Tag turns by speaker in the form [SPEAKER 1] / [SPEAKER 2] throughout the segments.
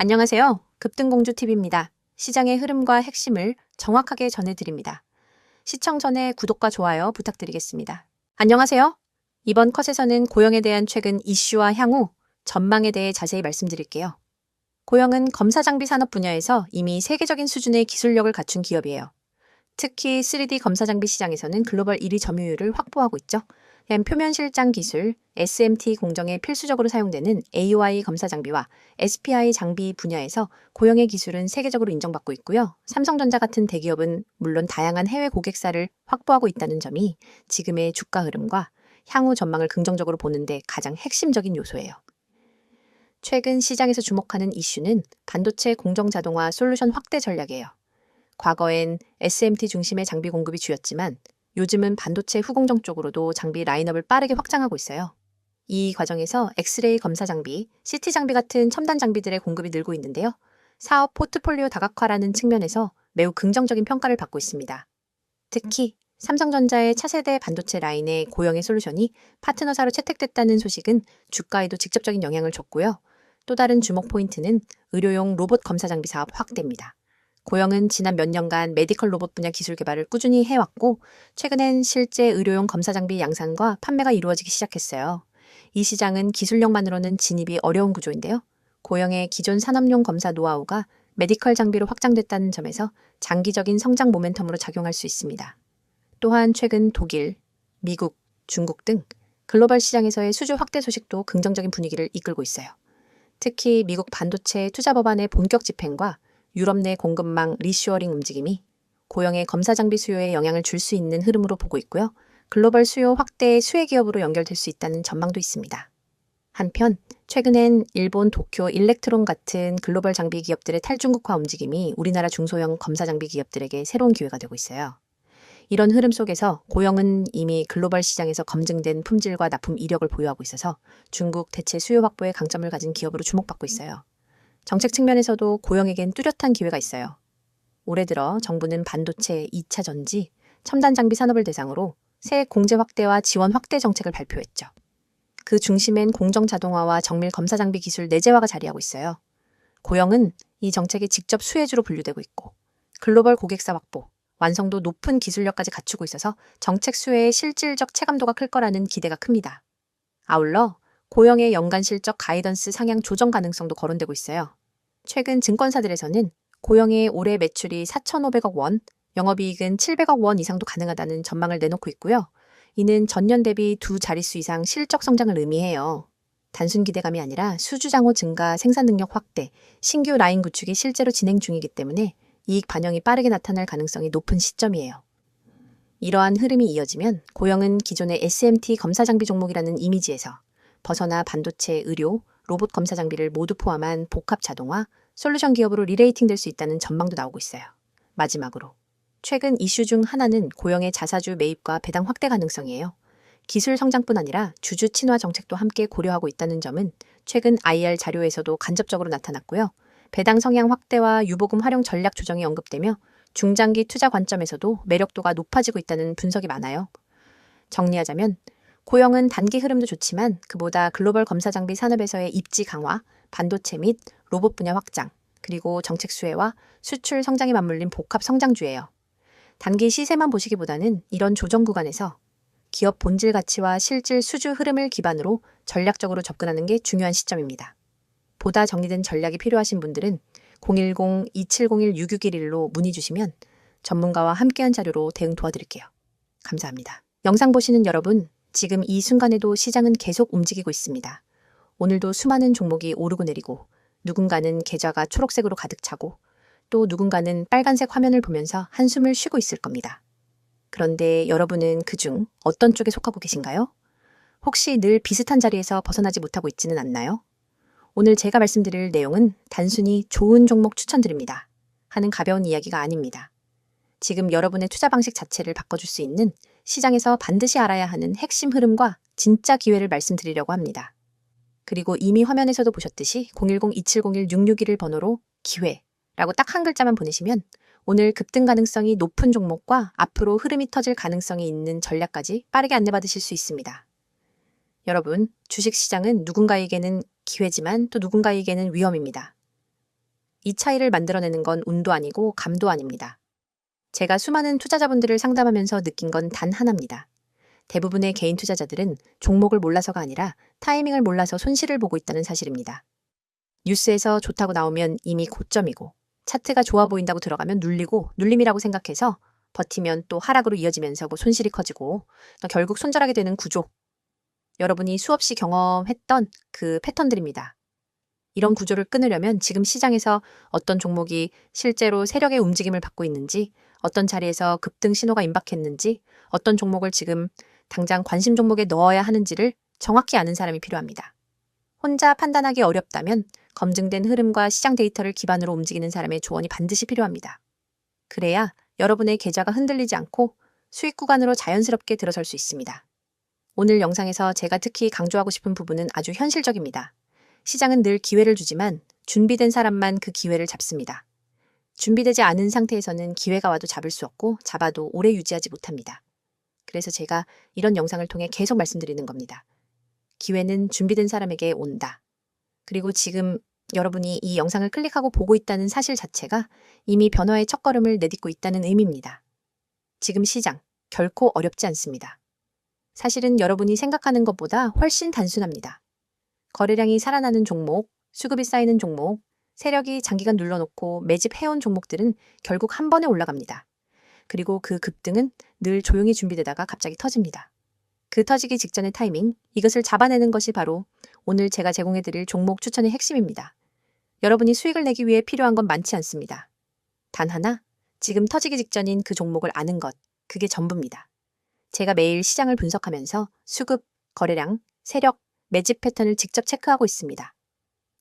[SPEAKER 1] 안녕하세요. 급등공주TV입니다. 시장의 흐름과 핵심을 정확하게 전해드립니다. 시청 전에 구독과 좋아요 부탁드리겠습니다. 안녕하세요. 이번 컷에서는 고영에 대한 최근 이슈와 향후 전망에 대해 자세히 말씀드릴게요. 고영은 검사장비 산업 분야에서 이미 세계적인 수준의 기술력을 갖춘 기업이에요. 특히 3D 검사장비 시장에서는 글로벌 1위 점유율을 확보하고 있죠. 표면 실장 기술, SMT 공정에 필수적으로 사용되는 AOI 검사 장비와 SPI 장비 분야에서 고영의 기술은 세계적으로 인정받고 있고요. 삼성전자 같은 대기업은 물론 다양한 해외 고객사를 확보하고 있다는 점이 지금의 주가 흐름과 향후 전망을 긍정적으로 보는데 가장 핵심적인 요소예요. 최근 시장에서 주목하는 이슈는 반도체 공정 자동화 솔루션 확대 전략이에요. 과거엔 SMT 중심의 장비 공급이 주였지만 요즘은 반도체 후공정 쪽으로도 장비 라인업을 빠르게 확장하고 있어요. 이 과정에서 엑스레이 검사 장비, CT 장비 같은 첨단 장비들의 공급이 늘고 있는데요. 사업 포트폴리오 다각화라는 측면에서 매우 긍정적인 평가를 받고 있습니다. 특히 삼성전자의 차세대 반도체 라인의 고영의 솔루션이 파트너사로 채택됐다는 소식은 주가에도 직접적인 영향을 줬고요. 또 다른 주목 포인트는 의료용 로봇 검사 장비 사업 확대입니다. 고영은 지난 몇 년간 메디컬 로봇 분야 기술 개발을 꾸준히 해왔고 최근엔 실제 의료용 검사 장비 양산과 판매가 이루어지기 시작했어요. 이 시장은 기술력만으로는 진입이 어려운 구조인데요. 고영의 기존 산업용 검사 노하우가 메디컬 장비로 확장됐다는 점에서 장기적인 성장 모멘텀으로 작용할 수 있습니다. 또한 최근 독일, 미국, 중국 등 글로벌 시장에서의 수주 확대 소식도 긍정적인 분위기를 이끌고 있어요. 특히 미국 반도체 투자 법안의 본격 집행과 유럽 내 공급망 리쇼어링 움직임이 고영의 검사 장비 수요에 영향을 줄 수 있는 흐름으로 보고 있고요. 글로벌 수요 확대의 수혜 기업으로 연결될 수 있다는 전망도 있습니다. 한편 최근엔 일본 도쿄 일렉트론 같은 글로벌 장비 기업들의 탈중국화 움직임이 우리나라 중소형 검사 장비 기업들에게 새로운 기회가 되고 있어요. 이런 흐름 속에서 고영은 이미 글로벌 시장에서 검증된 품질과 납품 이력을 보유하고 있어서 중국 대체 수요 확보에 강점을 가진 기업으로 주목받고 있어요. 정책 측면에서도 고영에겐 뚜렷한 기회가 있어요. 올해 들어 정부는 반도체, 2차 전지, 첨단 장비 산업을 대상으로 세액 공제 확대와 지원 확대 정책을 발표했죠. 그 중심엔 공정 자동화와 정밀 검사 장비 기술 내재화가 자리하고 있어요. 고영은 이 정책의 직접 수혜주로 분류되고 있고 글로벌 고객사 확보, 완성도 높은 기술력까지 갖추고 있어서 정책 수혜의 실질적 체감도가 클 거라는 기대가 큽니다. 아울러 고영의 연간 실적 가이던스 상향 조정 가능성도 거론되고 있어요. 최근 증권사들에서는 고영의 올해 매출이 4,500억 원, 영업이익은 700억 원 이상도 가능하다는 전망을 내놓고 있고요. 이는 전년 대비 두 자릿수 이상 실적 성장을 의미해요. 단순 기대감이 아니라 수주장호 증가, 생산 능력 확대, 신규 라인 구축이 실제로 진행 중이기 때문에 이익 반영이 빠르게 나타날 가능성이 높은 시점이에요. 이러한 흐름이 이어지면 고영은 기존의 SMT 검사 장비 종목이라는 이미지에서 벗어나 반도체, 의료, 로봇 검사 장비를 모두 포함한 복합 자동화, 솔루션 기업으로 리레이팅 될 수 있다는 전망도 나오고 있어요. 마지막으로 최근 이슈 중 하나는 고영의 자사주 매입과 배당 확대 가능성이에요. 기술 성장뿐 아니라 주주 친화 정책도 함께 고려하고 있다는 점은 최근 IR 자료에서도 간접적으로 나타났고요. 배당 성향 확대와 유보금 활용 전략 조정이 언급되며 중장기 투자 관점에서도 매력도가 높아지고 있다는 분석이 많아요. 정리하자면 고영은 단기 흐름도 좋지만 그보다 글로벌 검사 장비 산업에서의 입지 강화, 반도체 및 로봇 분야 확장, 그리고 정책 수혜와 수출 성장이 맞물린 복합 성장주예요. 단기 시세만 보시기보다는 이런 조정 구간에서 기업 본질 가치와 실질 수주 흐름을 기반으로 전략적으로 접근하는 게 중요한 시점입니다. 보다 정리된 전략이 필요하신 분들은 010-2701-6611로 문의 주시면 전문가와 함께한 자료로 대응 도와드릴게요. 감사합니다. 영상 보시는 여러분, 지금 이 순간에도 시장은 계속 움직이고 있습니다. 오늘도 수많은 종목이 오르고 내리고 누군가는 계좌가 초록색으로 가득 차고 또 누군가는 빨간색 화면을 보면서 한숨을 쉬고 있을 겁니다. 그런데 여러분은 그중 어떤 쪽에 속하고 계신가요? 혹시 늘 비슷한 자리에서 벗어나지 못하고 있지는 않나요? 오늘 제가 말씀드릴 내용은 단순히 좋은 종목 추천드립니다 하는 가벼운 이야기가 아닙니다. 지금 여러분의 투자 방식 자체를 바꿔줄 수 있는 시장에서 반드시 알아야 하는 핵심 흐름과 진짜 기회를 말씀드리려고 합니다. 그리고 이미 화면에서도 보셨듯이 010-2701-661 번호로 기회라고 딱 한 글자만 보내시면 오늘 급등 가능성이 높은 종목과 앞으로 흐름이 터질 가능성이 있는 전략까지 빠르게 안내받으실 수 있습니다. 여러분, 주식시장은 누군가에게는 기회지만 또 누군가에게는 위험입니다. 이 차이를 만들어내는 건 운도 아니고 감도 아닙니다. 제가 수많은 투자자분들을 상담하면서 느낀 건 단 하나입니다. 대부분의 개인 투자자들은 종목을 몰라서가 아니라 타이밍을 몰라서 손실을 보고 있다는 사실입니다. 뉴스에서 좋다고 나오면 이미 고점이고 차트가 좋아 보인다고 들어가면 눌리고 눌림이라고 생각해서 버티면 또 하락으로 이어지면서 손실이 커지고 결국 손절하게 되는 구조. 여러분이 수없이 경험했던 그 패턴들입니다. 이런 구조를 끊으려면 지금 시장에서 어떤 종목이 실제로 세력의 움직임을 받고 있는지, 어떤 자리에서 급등 신호가 임박했는지, 어떤 종목을 지금 당장 관심 종목에 넣어야 하는지를 정확히 아는 사람이 필요합니다. 혼자 판단하기 어렵다면 검증된 흐름과 시장 데이터를 기반으로 움직이는 사람의 조언이 반드시 필요합니다. 그래야 여러분의 계좌가 흔들리지 않고 수익 구간으로 자연스럽게 들어설 수 있습니다. 오늘 영상에서 제가 특히 강조하고 싶은 부분은 아주 현실적입니다. 시장은 늘 기회를 주지만 준비된 사람만 그 기회를 잡습니다. 준비되지 않은 상태에서는 기회가 와도 잡을 수 없고 잡아도 오래 유지하지 못합니다. 그래서 제가 이런 영상을 통해 계속 말씀드리는 겁니다. 기회는 준비된 사람에게 온다. 그리고 지금 여러분이 이 영상을 클릭하고 보고 있다는 사실 자체가 이미 변화의 첫걸음을 내딛고 있다는 의미입니다. 지금 시장 결코 어렵지 않습니다. 사실은 여러분이 생각하는 것보다 훨씬 단순합니다. 거래량이 살아나는 종목, 수급이 쌓이는 종목, 세력이 장기간 눌러놓고 매집해온 종목들은 결국 한 번에 올라갑니다. 그리고 그 급등은 늘 조용히 준비되다가 갑자기 터집니다. 그 터지기 직전의 타이밍, 이것을 잡아내는 것이 바로 오늘 제가 제공해드릴 종목 추천의 핵심입니다. 여러분이 수익을 내기 위해 필요한 건 많지 않습니다. 단 하나, 지금 터지기 직전인 그 종목을 아는 것, 그게 전부입니다. 제가 매일 시장을 분석하면서 수급, 거래량, 세력, 매집 패턴을 직접 체크하고 있습니다.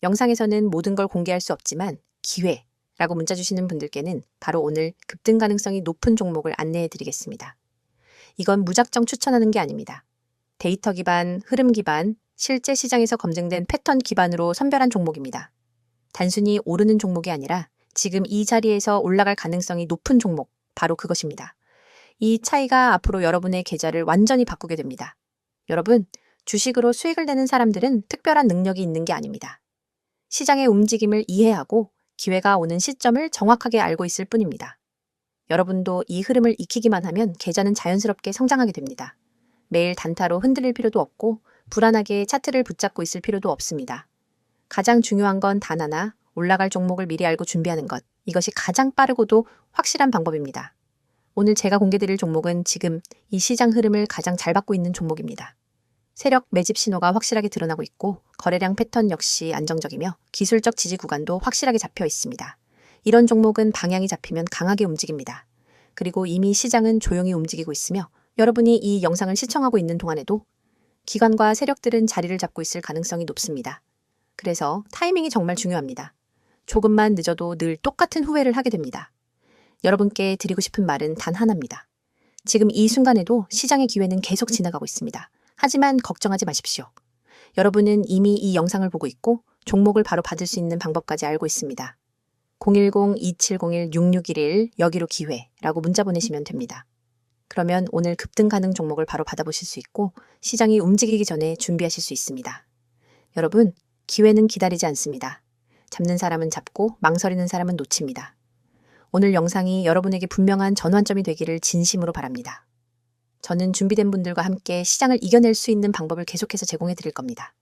[SPEAKER 1] 영상에서는 모든 걸 공개할 수 없지만 기회라고 문자 주시는 분들께는 바로 오늘 급등 가능성이 높은 종목을 안내해 드리겠습니다. 이건 무작정 추천하는 게 아닙니다. 데이터 기반, 흐름 기반, 실제 시장에서 검증된 패턴 기반으로 선별한 종목입니다. 단순히 오르는 종목이 아니라 지금 이 자리에서 올라갈 가능성이 높은 종목, 바로 그것입니다. 이 차이가 앞으로 여러분의 계좌를 완전히 바꾸게 됩니다. 여러분, 주식으로 수익을 내는 사람들은 특별한 능력이 있는 게 아닙니다. 시장의 움직임을 이해하고 기회가 오는 시점을 정확하게 알고 있을 뿐입니다. 여러분도 이 흐름을 익히기만 하면 계좌는 자연스럽게 성장하게 됩니다. 매일 단타로 흔들릴 필요도 없고 불안하게 차트를 붙잡고 있을 필요도 없습니다. 가장 중요한 건 단 하나, 올라갈 종목을 미리 알고 준비하는 것. 이것이 가장 빠르고도 확실한 방법입니다. 오늘 제가 공개드릴 종목은 지금 이 시장 흐름을 가장 잘 받고 있는 종목입니다. 세력 매집 신호가 확실하게 드러나고 있고 거래량 패턴 역시 안정적이며 기술적 지지 구간도 확실하게 잡혀 있습니다. 이런 종목은 방향이 잡히면 강하게 움직입니다. 그리고 이미 시장은 조용히 움직이고 있으며 여러분이 이 영상을 시청하고 있는 동안에도 기관과 세력들은 자리를 잡고 있을 가능성이 높습니다. 그래서 타이밍이 정말 중요합니다. 조금만 늦어도 늘 똑같은 후회를 하게 됩니다. 여러분께 드리고 싶은 말은 단 하나입니다. 지금 이 순간에도 시장의 기회는 계속 지나가고 있습니다. 하지만 걱정하지 마십시오. 여러분은 이미 이 영상을 보고 있고 종목을 바로 받을 수 있는 방법까지 알고 있습니다. 010-2701-6611 여기로 기회라고 문자 보내시면 됩니다. 그러면 오늘 급등 가능 종목을 바로 받아보실 수 있고 시장이 움직이기 전에 준비하실 수 있습니다. 여러분, 기회는 기다리지 않습니다. 잡는 사람은 잡고 망설이는 사람은 놓칩니다. 오늘 영상이 여러분에게 분명한 전환점이 되기를 진심으로 바랍니다. 저는 준비된 분들과 함께 시장을 이겨낼 수 있는 방법을 계속해서 제공해 드릴 겁니다.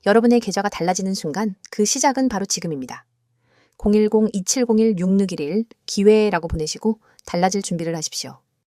[SPEAKER 1] 여러분의 계좌가 달라지는 순간 그 시작은 바로 지금입니다. 010-2701-6611 기회라고 보내시고 달라질 준비를 하십시오.